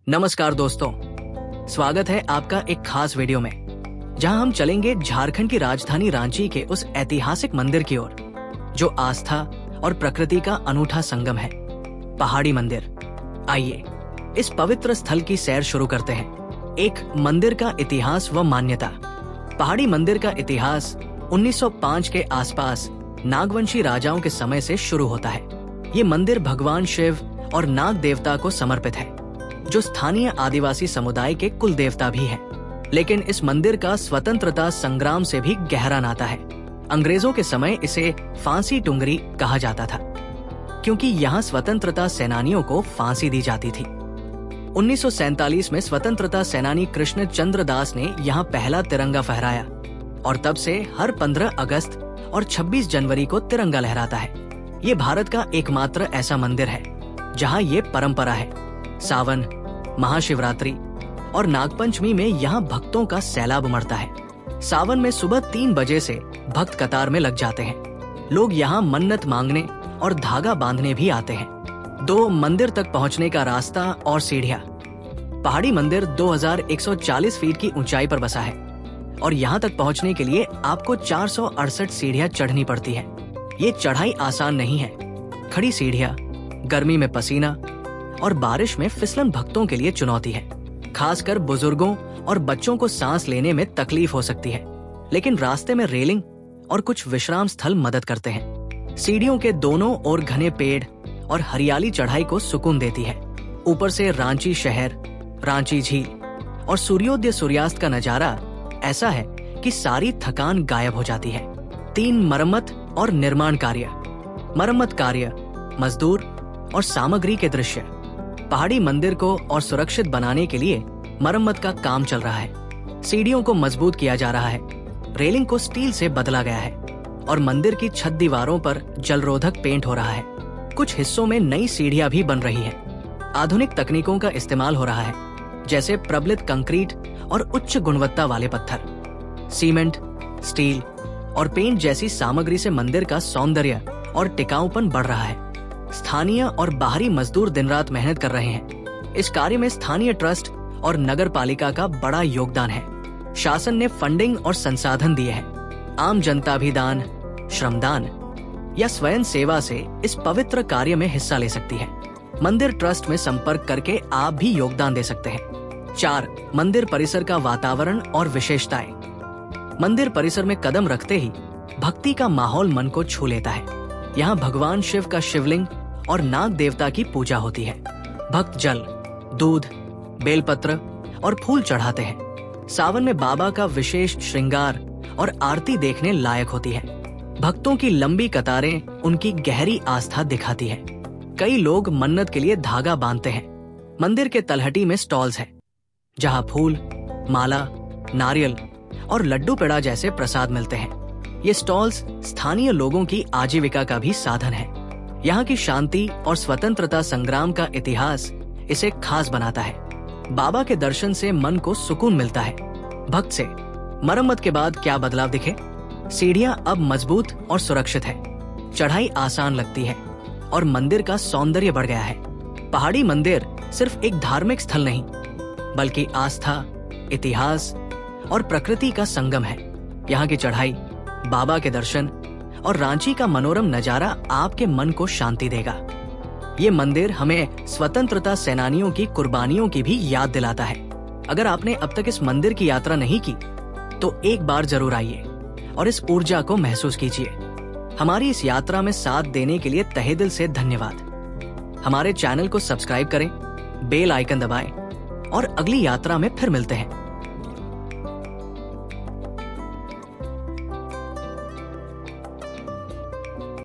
नमस्कार दोस्तों, स्वागत है आपका एक खास वीडियो में जहां हम चलेंगे झारखंड की राजधानी रांची के उस ऐतिहासिक मंदिर की ओर जो आस्था और प्रकृति का अनूठा संगम है, पहाड़ी मंदिर। आइए इस पवित्र स्थल की सैर शुरू करते हैं। एक मंदिर का इतिहास व मान्यता। पहाड़ी मंदिर का इतिहास 1905 के आसपास नागवंशी राजाओं के समय से शुरू होता है। ये मंदिर भगवान शिव और नाग देवता को समर्पित है, जो स्थानीय आदिवासी समुदाय के कुल देवता भी हैं। लेकिन इस मंदिर का स्वतंत्रता संग्राम से भी गहरा नाता है। अंग्रेजों के समय इसे फांसी टुंगरी कहा जाता था, क्योंकि यहाँ स्वतंत्रता सेनानियों को फांसी दी जाती थी। 1947 में स्वतंत्रता सेनानी कृष्ण चंद्र दास ने यहाँ पहला तिरंगा फहराया और तब से हर 15 अगस्त और 26 जनवरी को तिरंगा लहराता है। ये भारत का एकमात्र ऐसा मंदिर है जहाँ ये परंपरा है। सावन, महाशिवरात्रि और नागपंचमी में यहाँ भक्तों का सैलाब उमड़ता है। सावन में सुबह 3 बजे से भक्त कतार में लग जाते हैं। लोग यहाँ मन्नत मांगने और धागा बांधने भी आते हैं। 2 मंदिर तक पहुँचने का रास्ता और सीढ़ियाँ। पहाड़ी मंदिर 2140 फीट की ऊंचाई पर बसा है और यहाँ तक पहुँचने के लिए आपको 468 सीढ़ियाँ चढ़नी पड़ती है। ये चढ़ाई आसान नहीं है। खड़ी सीढ़ियाँ, गर्मी में पसीना और बारिश में फिसलन भक्तों के लिए चुनौती है। खासकर बुजुर्गों और बच्चों को सांस लेने में तकलीफ हो सकती है, लेकिन रास्ते में रेलिंग और कुछ विश्राम स्थल मदद करते हैं। सीढ़ियों के दोनों ओर घने पेड़ और हरियाली चढ़ाई को सुकून देती है। ऊपर से रांची शहर, रांची झील और सूर्योदय सूर्यास्त का नजारा ऐसा है कि सारी थकान गायब हो जाती है। 3 मरम्मत और निर्माण कार्य। मरम्मत कार्य, मजदूर और सामग्री के दृश्य। पहाड़ी मंदिर को और सुरक्षित बनाने के लिए मरम्मत का काम चल रहा है। सीढ़ियों को मजबूत किया जा रहा है, रेलिंग को स्टील से बदला गया है और मंदिर की छत दीवारों पर जलरोधक पेंट हो रहा है। कुछ हिस्सों में नई सीढ़ियां भी बन रही हैं। आधुनिक तकनीकों का इस्तेमाल हो रहा है, जैसे प्रबलित कंक्रीट और उच्च गुणवत्ता वाले पत्थर। सीमेंट, स्टील और पेंट जैसी सामग्री से मंदिर का सौंदर्य और टिकाऊपन बढ़ रहा है। स्थानीय और बाहरी मजदूर दिन रात मेहनत कर रहे हैं। इस कार्य में स्थानीय ट्रस्ट और नगर पालिका का बड़ा योगदान है। शासन ने फंडिंग और संसाधन दिए हैं। आम जनता भी दान, श्रमदान या स्वयं सेवा से इस पवित्र कार्य में हिस्सा ले सकती है। मंदिर ट्रस्ट में संपर्क करके आप भी योगदान दे सकते हैं। 4. मंदिर परिसर का वातावरण और विशेषताएं। मंदिर परिसर में कदम रखते ही भक्ति का माहौल मन को छू लेता है। यहाँ भगवान शिव का शिवलिंग और नाग देवता की पूजा होती है। भक्त जल, दूध, बेलपत्र और फूल चढ़ाते हैं। सावन में बाबा का विशेष श्रृंगार और आरती देखने लायक होती है। भक्तों की लंबी कतारें उनकी गहरी आस्था दिखाती है। कई लोग मन्नत के लिए धागा बांधते हैं। मंदिर के तलहटी में स्टॉल्स हैं, जहां फूल, माला, नारियल और लड्डू पेड़ा जैसे प्रसाद मिलते हैं। ये स्टॉल्स स्थानीय लोगों की आजीविका का भी साधन है। यहाँ की शांति और स्वतंत्रता संग्राम का इतिहास इसे खास बनाता है। बाबा के दर्शन से मन को सुकून मिलता है। भक्त से मरम्मत के बाद क्या बदलाव दिखे? सीढ़ियाँ अब मजबूत और सुरक्षित है, चढ़ाई आसान लगती है और मंदिर का सौंदर्य बढ़ गया है। पहाड़ी मंदिर सिर्फ एक धार्मिक स्थल नहीं, बल्कि आस्था, इतिहास और प्रकृति का संगम है। यहाँ की चढ़ाई, बाबा के दर्शन और रांची का मनोरम नजारा आपके मन को शांति देगा। ये मंदिर हमें स्वतंत्रता सेनानियों की कुर्बानियों की भी याद दिलाता है। अगर आपने अब तक इस मंदिर की यात्रा नहीं की, तो एक बार जरूर आइए और इस ऊर्जा को महसूस कीजिए। हमारी इस यात्रा में साथ देने के लिए तहे दिल से धन्यवाद। हमारे चैनल को सब्सक्राइब करें, बेल आइकन दबाएं और अगली यात्रा में फिर मिलते हैं।